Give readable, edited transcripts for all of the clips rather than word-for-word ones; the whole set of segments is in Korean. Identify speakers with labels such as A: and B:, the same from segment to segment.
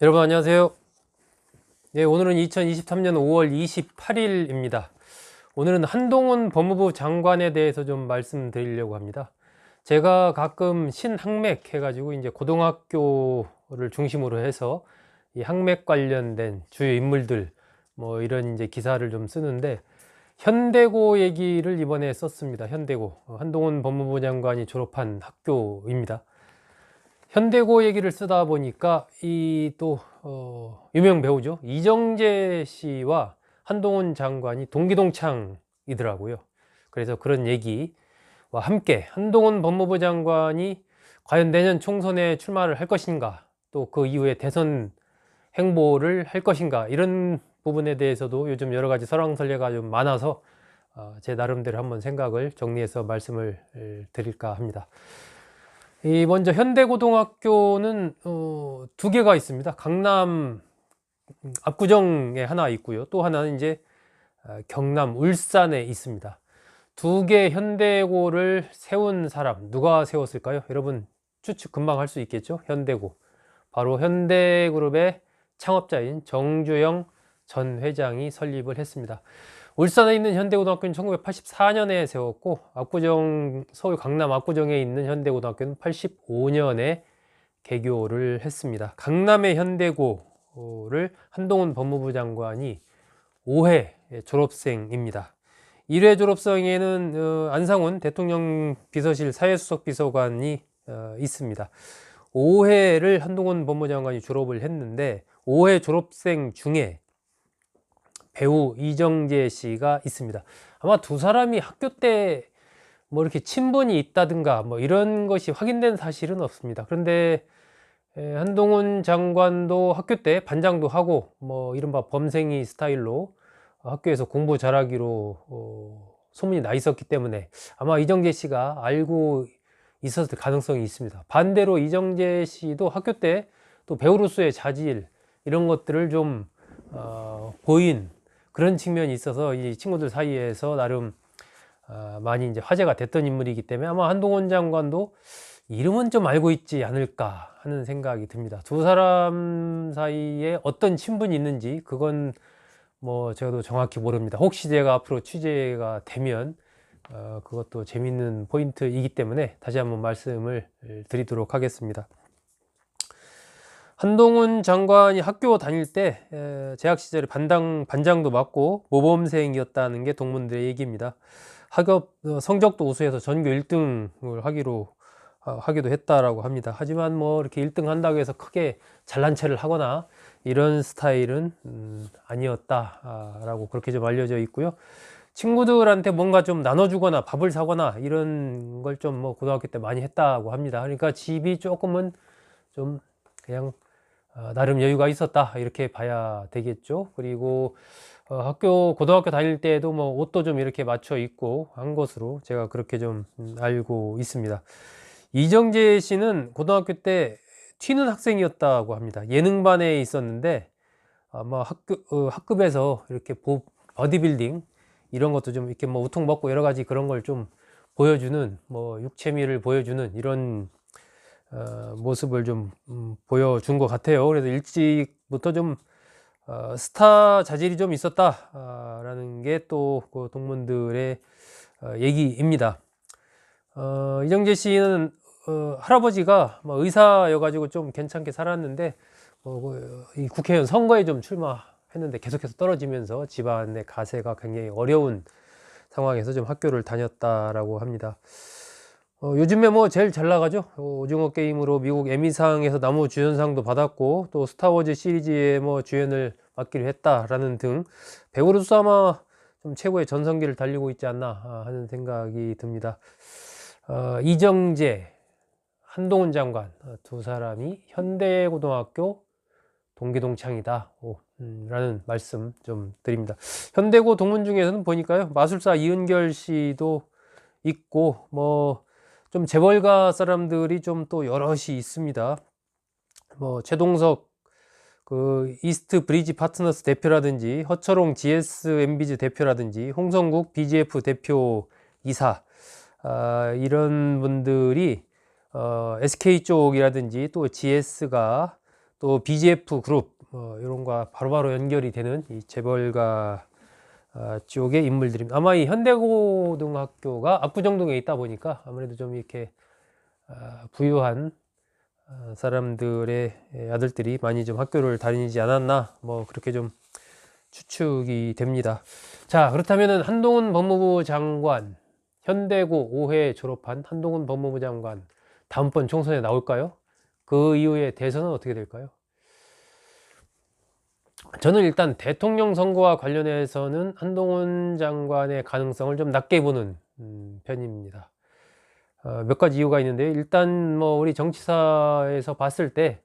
A: 여러분 안녕하세요. 네, 오늘은 2023년 5월 28일입니다. 오늘은 한동훈 법무부 장관에 대해서 좀 말씀드리려고 합니다. 제가 가끔 신학맥 해가지고 이제 고등학교를 중심으로 해서 이 학맥 관련된 주요 인물들 뭐 이런 이제 기사를 좀 쓰는데 현대고 얘기를 이번에 썼습니다. 현대고 한동훈 법무부 장관이 졸업한 학교입니다. 현대고 얘기를 쓰다 보니까 이 또 유명 배우죠, 이정재 씨와 한동훈 장관이 동기동창이더라고요. 그래서 그런 얘기와 함께 한동훈 법무부 장관이 과연 내년 총선에 출마를 할 것인가, 또 그 이후에 대선 행보를 할 것인가, 이런 부분에 대해서도 요즘 여러 가지 설왕설래가 좀 많아서 제 나름대로 한번 생각을 정리해서 말씀을 드릴까 합니다. 먼저 현대고등학교는 두 개가 있습니다. 강남 압구정에 하나 있고요. 또 하나는 이제 경남 울산에 있습니다. 두 개 현대고를 세운 사람 누가 세웠을까요? 여러분 추측 금방 할 수 있겠죠? 현대고, 바로 현대그룹의 창업자인 정주영 전 회장이 설립을 했습니다. 울산에 있는 현대고등학교는 1984년에 세웠고, 서울 강남 압구정에 있는 현대고등학교는 85년에 개교를 했습니다. 강남의 현대고를 한동훈 법무부 장관이 5회 졸업생입니다. 1회 졸업생에는 안상훈 대통령 비서실 사회수석 비서관이 있습니다. 5회를 한동훈 법무부 장관이 졸업을 했는데, 5회 졸업생 중에 배우 이정재 씨가 있습니다. 아마 두 사람이 학교 때 뭐 이렇게 친분이 있다든가 뭐 이런 것이 확인된 사실은 없습니다. 그런데 한동훈 장관도 학교 때 반장도 하고 뭐 이른바 범생이 스타일로 학교에서 공부 잘하기로 소문이 나 있었기 때문에 아마 이정재 씨가 알고 있었을 가능성이 있습니다. 반대로 이정재 씨도 학교 때 또 배우로서의 자질 이런 것들을 좀 보인 그런 측면이 있어서 이 친구들 사이에서 나름 많이 이제 화제가 됐던 인물이기 때문에 아마 한동훈 장관도 이름은 좀 알고 있지 않을까 하는 생각이 듭니다. 두 사람 사이에 어떤 친분이 있는지 그건 뭐 저도 정확히 모릅니다. 혹시 제가 앞으로 취재가 되면 그것도 재밌는 포인트이기 때문에 다시 한번 말씀을 드리도록 하겠습니다. 한동훈 장관이 학교 다닐 때 재학 시절에 반장도 맡고 모범생이었다는 게 동문들의 얘기입니다. 학업 성적도 우수해서 전교 1등을 하기도 했다라고 합니다. 하지만 뭐 이렇게 1등 한다고 해서 크게 잘난 체를 하거나 이런 스타일은 아니었다라고 그렇게 좀 알려져 있고요. 친구들한테 뭔가 좀 나눠주거나 밥을 사거나 이런 걸 좀 뭐 고등학교 때 많이 했다고 합니다. 그러니까 집이 조금은 좀 그냥 나름 여유가 있었다 이렇게 봐야 되겠죠. 그리고 고등학교 다닐 때도 뭐 옷도 좀 이렇게 맞춰 입고 한 것으로 제가 그렇게 좀 알고 있습니다. 이정재 씨는 고등학교 때 튀는 학생이었다고 합니다. 예능반에 있었는데 아마 학급에서 이렇게 버디빌딩 이런 것도 좀 이렇게 뭐 우통 벗고 여러 가지 그런 걸 좀 보여주는, 뭐 육체미를 보여주는 이런 모습을 좀 보여준 것 같아요. 그래서 일찍부터 좀 스타 자질이 좀 있었다라는 게 또 그 동문들의 얘기입니다. 이정재 씨는 할아버지가 뭐 의사여가지고 좀 괜찮게 살았는데 이 국회의원 선거에 좀 출마했는데 계속해서 떨어지면서 집안의 가세가 굉장히 어려운 상황에서 좀 학교를 다녔다라고 합니다. 요즘에 뭐 제일 잘 나가죠. 오징어 게임으로 미국 에미상에서 나무주연상도 받았고, 또 스타워즈 시리즈에 뭐 주연을 맡기로 했다라는 등 배우로서 아마 좀 최고의 전성기를 달리고 있지 않나 하는 생각이 듭니다. 이정재, 한동훈 장관 두 사람이 현대고등학교 동기동창이다 라는 말씀 좀 드립니다. 현대고 동문 중에서는 보니까요, 마술사 이은결 씨도 있고 뭐 좀 재벌가 사람들이 좀 또 여럿이 있습니다. 뭐 최동석 그 이스트 브리지 파트너스 대표라든지, 허철홍 GSM비즈 대표라든지, 홍성국 BGF 대표 이사, 이런 분들이 SK 쪽이라든지 또 GS가 또 BGF 그룹 이런 거 바로바로 연결이 되는 이 재벌가 쪽의 인물들입니다. 아마 이 현대고등학교가 압구정동에 있다 보니까 아무래도 좀 이렇게 부유한 사람들의 아들들이 많이 좀 학교를 다니지 않았나, 뭐 그렇게 좀 추측이 됩니다. 자, 그렇다면은 한동훈 법무부 장관, 현대고 5회 졸업한 한동훈 법무부 장관 다음번 총선에 나올까요? 그 이후에 대선은 어떻게 될까요? 저는 일단 대통령 선거와 관련해서는 한동훈 장관의 가능성을 좀 낮게 보는 편입니다. 몇 가지 이유가 있는데, 일단 뭐 우리 정치사에서 봤을 때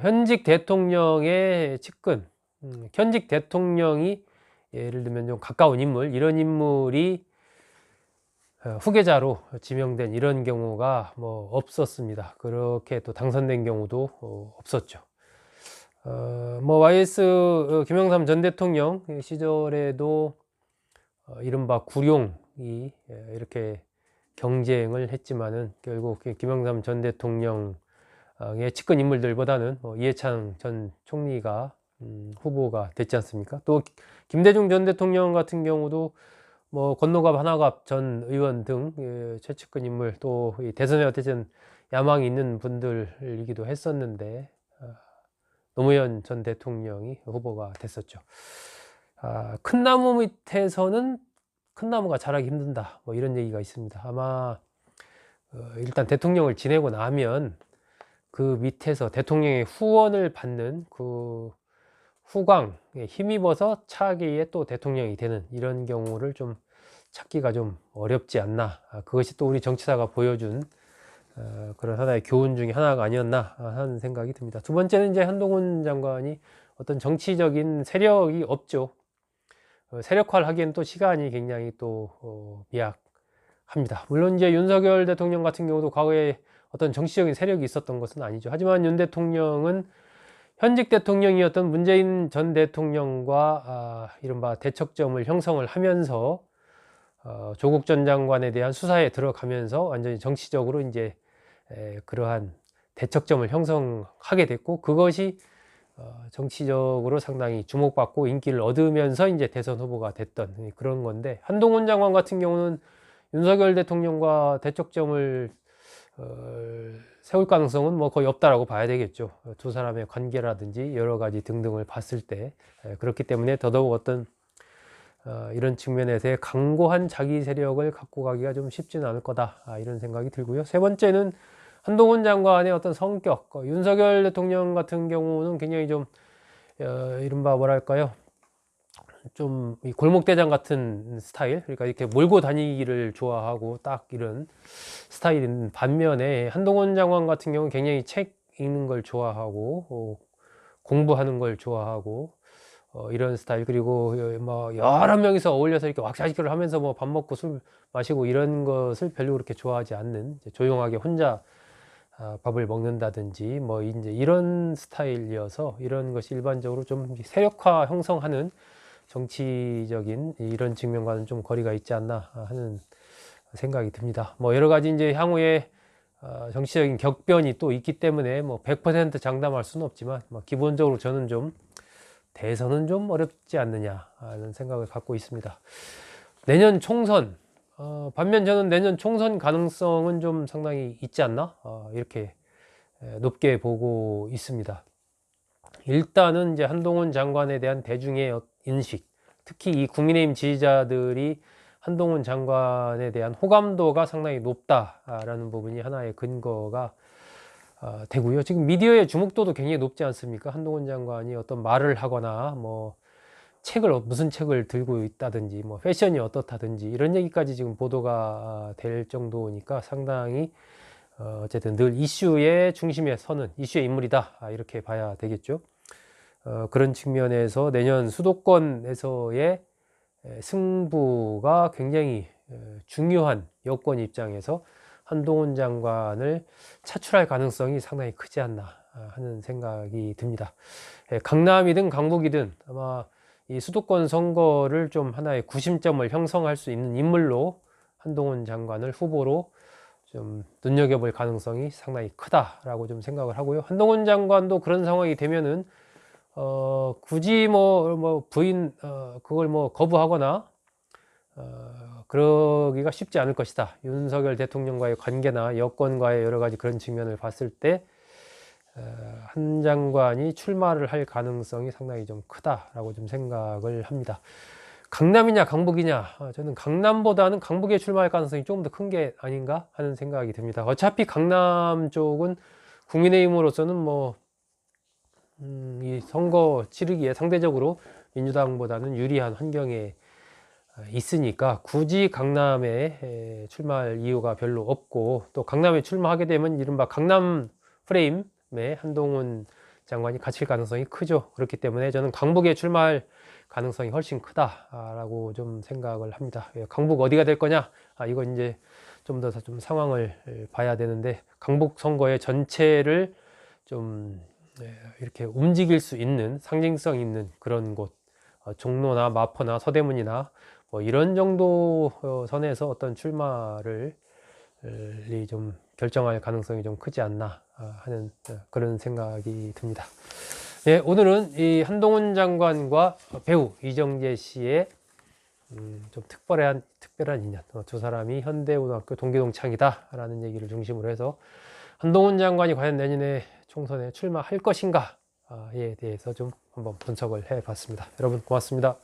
A: 현직 대통령의 측근, 현직 대통령이 예를 들면 좀 가까운 인물, 이런 인물이 후계자로 지명된 이런 경우가 뭐 없었습니다. 그렇게 또 당선된 경우도 없었죠. 뭐 YS 김영삼 전 대통령 시절에도 이른바 구룡이 이렇게 경쟁을 했지만은 결국 김영삼 전 대통령의 측근 인물들보다는 이해창 전 총리가 후보가 됐지 않습니까? 또 김대중 전 대통령 같은 경우도 뭐 권노갑, 하나갑 전 의원 등 최측근 인물, 또 대선에 어쨌든 야망이 있는 분들이기도 했었는데 노무현 전 대통령이 후보가 됐었죠. 큰 나무 밑에서는 큰 나무가 자라기 힘든다, 뭐 이런 얘기가 있습니다. 아마 일단 대통령을 지내고 나면 그 밑에서 대통령의 후원을 받는 그 후광에 힘입어서 차기에 또 대통령이 되는 이런 경우를 좀 찾기가 좀 어렵지 않나, 그것이 또 우리 정치사가 보여준 그런 하나의 교훈 중에 하나가 아니었나 하는 생각이 듭니다. 두 번째는 이제 한동훈 장관이 어떤 정치적인 세력이 없죠. 세력화를 하기엔 또 시간이 굉장히 또 미약합니다. 물론 이제 윤석열 대통령 같은 경우도 과거에 어떤 정치적인 세력이 있었던 것은 아니죠. 하지만 윤 대통령은 현직 대통령이었던 문재인 전 대통령과 이른바 대척점을 형성을 하면서 조국 전 장관에 대한 수사에 들어가면서 완전히 정치적으로 이제 그러한 대척점을 형성하게 됐고, 그것이 정치적으로 상당히 주목받고 인기를 얻으면서 이제 대선 후보가 됐던 그런 건데, 한동훈 장관 같은 경우는 윤석열 대통령과 대척점을 세울 가능성은 뭐 거의 없다라고 봐야 되겠죠. 두 사람의 관계라든지 여러 가지 등등을 봤을 때. 그렇기 때문에 더더욱 어떤 이런 측면에서의 강고한 자기 세력을 갖고 가기가 좀 쉽지는 않을 거다, 이런 생각이 들고요. 세 번째는 한동훈 장관의 어떤 성격, 윤석열 대통령 같은 경우는 굉장히 좀 이른바 뭐랄까요, 좀 골목대장 같은 스타일, 그러니까 이렇게 몰고 다니기를 좋아하고 딱 이런 스타일인 반면에, 한동훈 장관 같은 경우는 굉장히 책 읽는 걸 좋아하고 공부하는 걸 좋아하고 이런 스타일, 그리고 뭐 여러 명이서 어울려서 이렇게 왁자지껄을 하면서 뭐 밥 먹고 술 마시고 이런 것을 별로 그렇게 좋아하지 않는, 조용하게 혼자 밥을 먹는다든지 뭐 이제 이런 스타일이어서 이런 것이 일반적으로 좀 세력화 형성하는 정치적인 이런 측면과는 좀 거리가 있지 않나 하는 생각이 듭니다. 뭐 여러 가지 이제 향후에 정치적인 격변이 또 있기 때문에 뭐 100% 장담할 수는 없지만, 뭐 기본적으로 저는 좀 대선은 좀 어렵지 않느냐 하는 생각을 갖고 있습니다. 내년 총선, 반면 저는 내년 총선 가능성은 좀 상당히 있지 않나, 이렇게 높게 보고 있습니다. 일단은 이제 한동훈 장관에 대한 대중의 인식, 특히 이 국민의힘 지지자들이 한동훈 장관에 대한 호감도가 상당히 높다라는 부분이 하나의 근거가 되고요. 지금 미디어의 주목도도 굉장히 높지 않습니까? 한동훈 장관이 어떤 말을 하거나 뭐 무슨 책을 들고 있다든지 뭐 패션이 어떻다든지 이런 얘기까지 지금 보도가 될 정도니까 상당히 어쨌든 늘 이슈의 중심에 서는 이슈의 인물이다, 이렇게 봐야 되겠죠. 그런 측면에서 내년 수도권에서의 승부가 굉장히 중요한 여권 입장에서 한동훈 장관을 차출할 가능성이 상당히 크지 않나 하는 생각이 듭니다. 강남이든 강북이든 아마 이 수도권 선거를 좀 하나의 구심점을 형성할 수 있는 인물로 한동훈 장관을 후보로 좀 눈여겨볼 가능성이 상당히 크다라고 좀 생각을 하고요. 한동훈 장관도 그런 상황이 되면은 굳이 부인 그걸 거부하거나 그러기가 쉽지 않을 것이다. 윤석열 대통령과의 관계나 여권과의 여러 가지 그런 측면을 봤을 때 한 장관이 출마를 할 가능성이 상당히 좀 크다라고 좀 생각을 합니다. 강남이냐 강북이냐, 저는 강남보다는 강북에 출마할 가능성이 조금 더 큰 게 아닌가 하는 생각이 듭니다. 어차피 강남 쪽은 국민의힘으로서는 이 선거 치르기에 상대적으로 민주당보다는 유리한 환경에 있으니까 굳이 강남에 출마할 이유가 별로 없고, 또 강남에 출마하게 되면 이른바 강남 프레임에 한동훈 장관이 갇힐 가능성이 크죠. 그렇기 때문에 저는 강북에 출마할 가능성이 훨씬 크다라고 좀 생각을 합니다. 강북 어디가 될 거냐? 이건 이제 좀 더 좀 상황을 봐야 되는데, 강북 선거의 전체를 좀 이렇게 움직일 수 있는 상징성 있는 그런 곳, 종로나 마포나 서대문이나 이런 정도 선에서 어떤 출마를 좀 결정할 가능성이 좀 크지 않나 하는 그런 생각이 듭니다. 네, 오늘은 이 한동훈 장관과 배우 이정재 씨의 좀 특별한 인연, 두 사람이 현대고등학교 동기동창이다라는 얘기를 중심으로 해서 한동훈 장관이 과연 내년에 총선에 출마할 것인가에 대해서 좀 한번 분석을 해봤습니다. 여러분 고맙습니다.